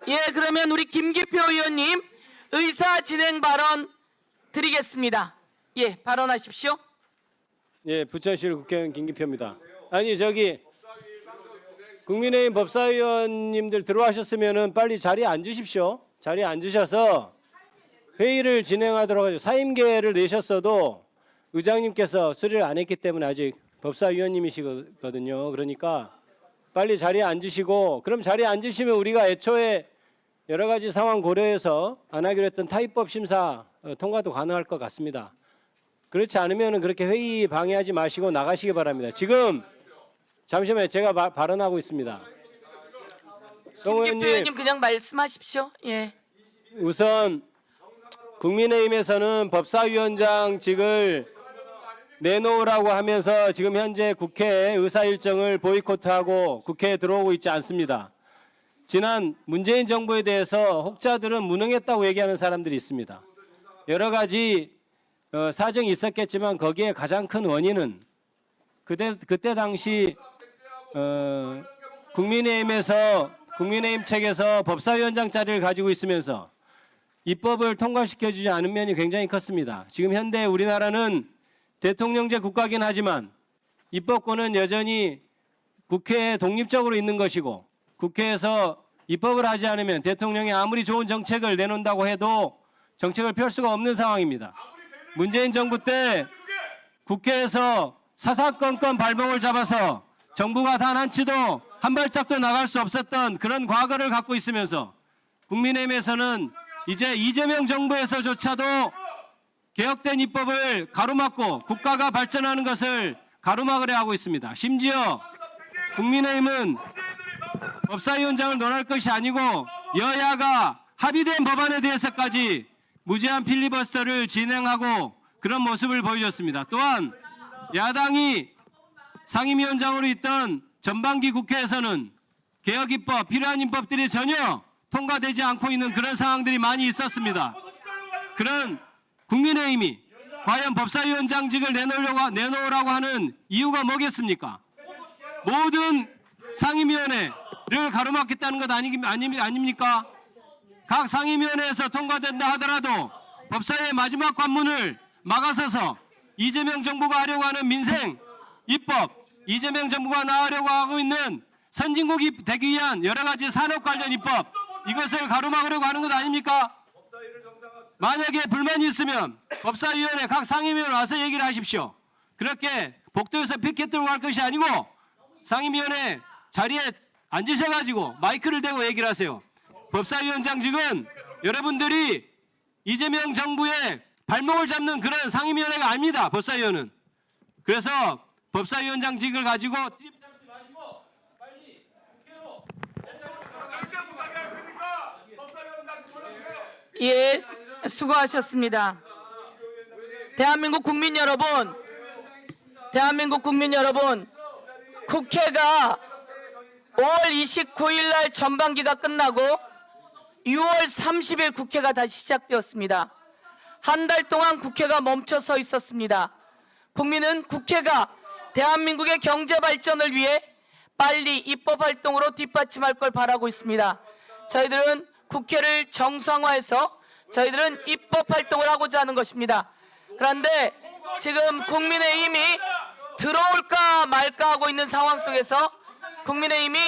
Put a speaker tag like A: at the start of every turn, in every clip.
A: 예, 그러면 우리 김기표 의원님 의사 진행 발언 드리겠습니다. 예, 발언하십시오.
B: 예, 부천시 국회의원 김기표입니다. 아니 저기 국민의힘 법사위원님들 들어와셨으면은 빨리 자리에 앉으십시오. 자리에 앉으셔서 회의를 진행하도록 하죠. 사임계를 내셨어도 의장님께서 수리를 안 했기 때문에 아직 법사위원님이시거든요. 그러니까 빨리 자리에 앉으시고, 그럼 자리에 앉으시면 우리가 애초에 여러 가지 상황 고려해서 안 하기로 했던 타입법 심사 통과도 가능할 것 같습니다. 그렇지 않으면 그렇게 회의 방해하지 마시고 나가시기 바랍니다. 지금 잠시만요. 제가 발언하고 있습니다. 송
A: 김기표 의원님 그냥 말씀하십시오. 예.
B: 우선 국민의힘에서는 법사위원장직을 내놓으라고 하면서 지금 현재 국회 의사 일정을 보이콧하고 국회에 들어오고 있지 않습니다. 지난 문재인 정부에 대해서 혹자들은 무능했다고 얘기하는 사람들이 있습니다. 여러 가지 사정이 있었겠지만 거기에 가장 큰 원인은 그때 당시 국민의힘 측에서 법사위원장 자리를 가지고 있으면서 입법을 통과시켜주지 않은 면이 굉장히 컸습니다. 지금 현대 우리나라는 대통령제 국가긴 하지만 입법권은 여전히 국회에 독립적으로 있는 것이고, 국회에서 입법을 하지 않으면 대통령이 아무리 좋은 정책을 내놓는다고 해도 정책을 펼 수가 없는 상황입니다. 문재인 정부 때 국회에서 사사건건 발목을 잡아서 정부가 단 한치도 한 발짝도 나갈 수 없었던 그런 과거를 갖고 있으면서 국민의힘에서는 이제 이재명 정부에서조차도 개혁된 입법을 가로막고 국가가 발전하는 것을 가로막으려 하고 있습니다. 심지어 국민의힘은 법사위원장을 논할 것이 아니고 여야가 합의된 법안에 대해서까지 무제한 필리버스터를 진행하고 그런 모습을 보여줬습니다. 또한 야당이 상임위원장으로 있던 전반기 국회에서는 개혁 입법, 필요한 입법들이 전혀 통과되지 않고 있는 그런 상황들이 많이 있었습니다. 그런 국민의힘이 과연 법사위원장직을 내놓으라고 하는 이유가 뭐겠습니까? 모든 상임위원회를 가로막겠다는 것 아닙니까? 각 상임위원회에서 통과된다 하더라도 법사위의 마지막 관문을 막아서서 이재명 정부가 하려고 하는 민생 입법, 이재명 정부가 나가려고 하고 있는 선진국이 되기 위한 여러 가지 산업 관련 입법, 이것을 가로막으려고 하는 것 아닙니까? 만약에 불만이 있으면 법사위원회 각 상임위원회 와서 얘기를 하십시오. 그렇게 복도에서 피켓 들고 할 것이 아니고 상임위원회 자리에 앉으셔가지고 마이크를 대고 얘기를 하세요. 법사위원장직은 여러분들이 이재명 정부의 발목을 잡는 그런 상임위원회가 아닙니다. 법사위원은. 그래서 법사위원장직을 가지고 뒤집지 마시고 빨리 국회로.
A: 예, 수고하셨습니다. 대한민국 국민 여러분, 국회가 5월 29일 날 전반기가 끝나고 6월 30일 국회가 다시 시작되었습니다. 한 달 동안 국회가 멈춰서 있었습니다. 국민은 국회가 대한민국의 경제 발전을 위해 빨리 입법 활동으로 뒷받침할 걸 바라고 있습니다. 저희들은 국회를 정상화해서 저희들은 입법 활동을 하고자 하는 것입니다. 그런데 지금 국민의힘이 들어올까 말까 하고 있는 상황 속에서 국민의힘이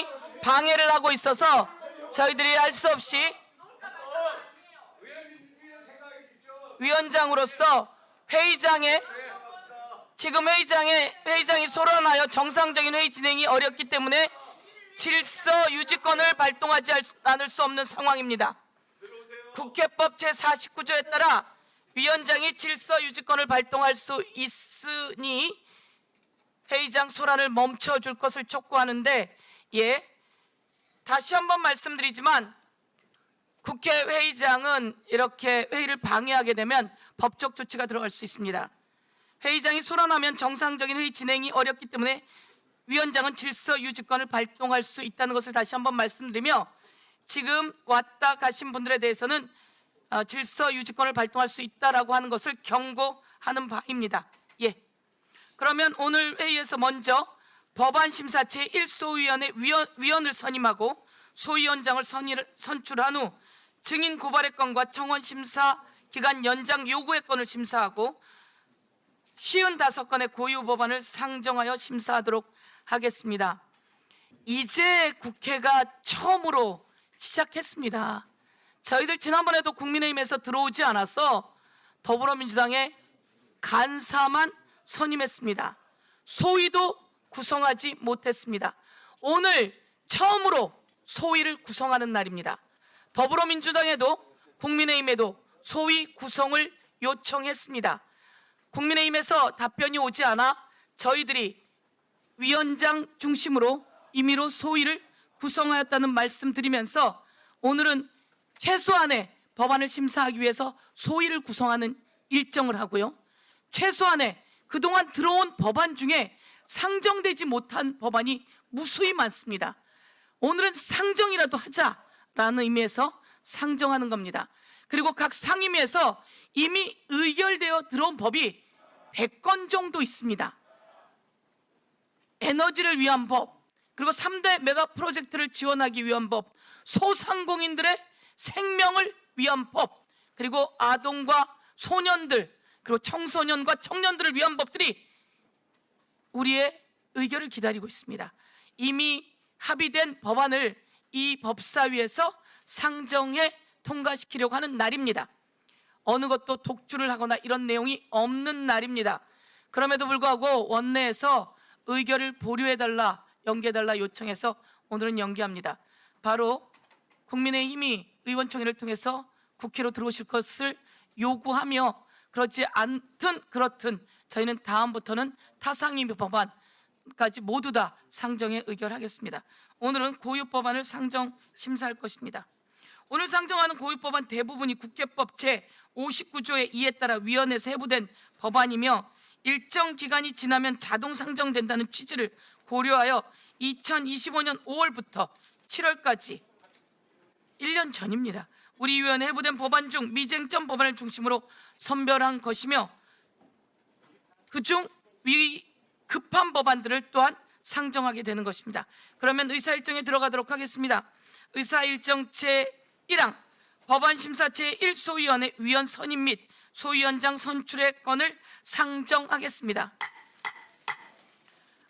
A: 방해를 하고 있어서 저희들이 할 수 없이 위원장으로서 지금 회의장이 소란하여 정상적인 회의 진행이 어렵기 때문에 질서 유지권을 발동하지 않을 수 없는 상황입니다. 국회법 제49조에 따라 위원장이 질서 유지권을 발동할 수 있으니 회의장 소란을 멈춰줄 것을 촉구하는데, 예, 다시 한번 말씀드리지만 국회 회의장은 이렇게 회의를 방해하게 되면 법적 조치가 들어갈 수 있습니다. 회의장이 소란하면 정상적인 회의 진행이 어렵기 때문에 위원장은 질서 유지권을 발동할 수 있다는 것을 다시 한번 말씀드리며, 지금 왔다 가신 분들에 대해서는 질서 유지권을 발동할 수 있다라고 하는 것을 경고하는 바입니다. 예. 그러면 오늘 회의에서 먼저 법안심사 제1소위원회 위원을 선임하고 소위원장을 선출한 후 증인 고발의 건과 청원 심사 기간 연장 요구의 건을 심사하고 55건의 고유 법안을 상정하여 심사하도록 하겠습니다. 이제 국회가 처음으로 시작했습니다. 저희들 지난번에도 국민의힘에서 들어오지 않아서 더불어민주당에 간사만 선임했습니다. 소위도 구성하지 못했습니다. 오늘 처음으로 소위를 구성하는 날입니다. 더불어민주당에도 국민의힘에도 소위 구성을 요청했습니다. 국민의힘에서 답변이 오지 않아 저희들이 위원장 중심으로 임의로 소위를 구성하였다는 말씀 드리면서 오늘은 최소한의 법안을 심사하기 위해서 소위를 구성하는 일정을 하고요. 최소한의 그동안 들어온 법안 중에 상정되지 못한 법안이 무수히 많습니다. 오늘은 상정이라도 하자라는 의미에서 상정하는 겁니다. 그리고 각 상임위에서 이미 의결되어 들어온 법이 100건 정도 있습니다. 에너지를 위한 법, 그리고 3대 메가 프로젝트를 지원하기 위한 법, 소상공인들의 생명을 위한 법, 그리고 아동과 소년들, 그리고 청소년과 청년들을 위한 법들이 우리의 의결을 기다리고 있습니다. 이미 합의된 법안을 이 법사위에서 상정해 통과시키려고 하는 날입니다. 어느 것도 독주를 하거나 이런 내용이 없는 날입니다. 그럼에도 불구하고 원내에서 의결을 보류해달라, 연기해달라 요청해서 오늘은 연기합니다. 바로 국민의힘이 의원총회를 통해서 국회로 들어오실 것을 요구하며 그렇지 않든 그렇든 저희는 다음부터는 타상임위 법안까지 모두 다 상정에 의결하겠습니다. 오늘은 고유법안을 상정 심사할 것입니다. 오늘 상정하는 고유법안 대부분이 국회법 제59조의 2에 따라 위원회에서 해부된 법안이며 일정 기간이 지나면 자동 상정된다는 취지를 고려하여 2025년 5월부터 7월까지 1년 전입니다. 우리 위원회 해부된 법안 중 미쟁점 법안을 중심으로 선별한 것이며 그중 급한 법안들을 또한 상정하게 되는 것입니다. 그러면 의사일정에 들어가도록 하겠습니다. 의사일정 제1항 법안 심사 제1소위원회 위원 선임 및 소위원장 선출의 건을 상정하겠습니다.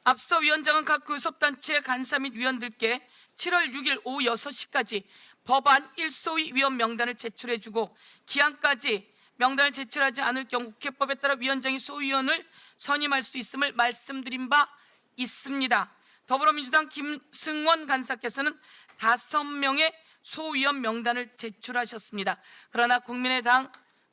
A: 앞서 위원장은 각 교섭단체 간사 및 위원들께 7월 6일 오후 6시까지 법안 1소위 위원 명단을 제출해주고 기한까지 명단을 제출하지 않을 경우 국회법에 따라 위원장이 소위원을 선임할 수 있음을 말씀드린 바 있습니다. 더불어민주당 김승원 간사께서는 5명의 소위원 명단을 제출하셨습니다. 그러나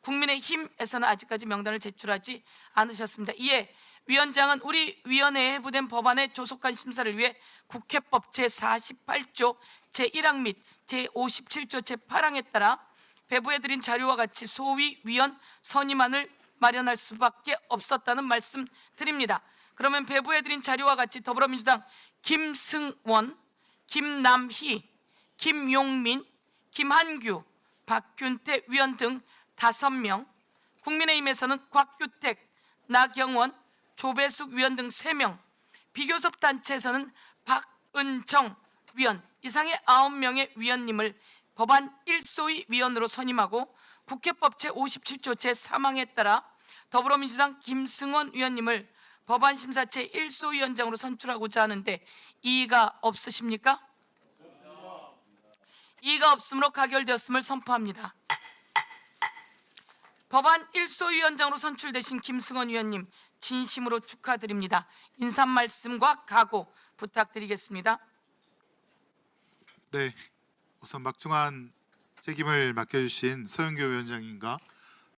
A: 국민의힘에서는 아직까지 명단을 제출하지 않으셨습니다. 이에 위원장은 우리 위원회에 해부된 법안의 조속한 심사를 위해 국회법 제48조 제1항 및 제57조 제8항에 따라 배부해드린 자료와 같이 소위 위원 선임안을 마련할 수밖에 없었다는 말씀 드립니다. 그러면 배부해드린 자료와 같이 더불어민주당 김승원, 김남희, 김용민, 김한규, 박균태 위원 등 5명, 국민의힘에서는 곽규택, 나경원, 조배숙 위원 등 3명, 비교섭 단체에서는 박은정 위원 이상의 9명의 위원님을 법안 1소위 위원으로 선임하고 국회법 제57조 제3항에 따라 더불어민주당 김승원 위원님을 법안 심사 제1소위원장으로 선출하고자 하는데 이의가 없으십니까? 이의가 없으므로 가결되었음을 선포합니다. 법안 1소위원장으로 선출되신 김승원 위원님 진심으로 축하드립니다. 인사 말씀과 각오 부탁드리겠습니다.
C: 네, 우선 막중한 책임을 맡겨주신 서영교 위원장님과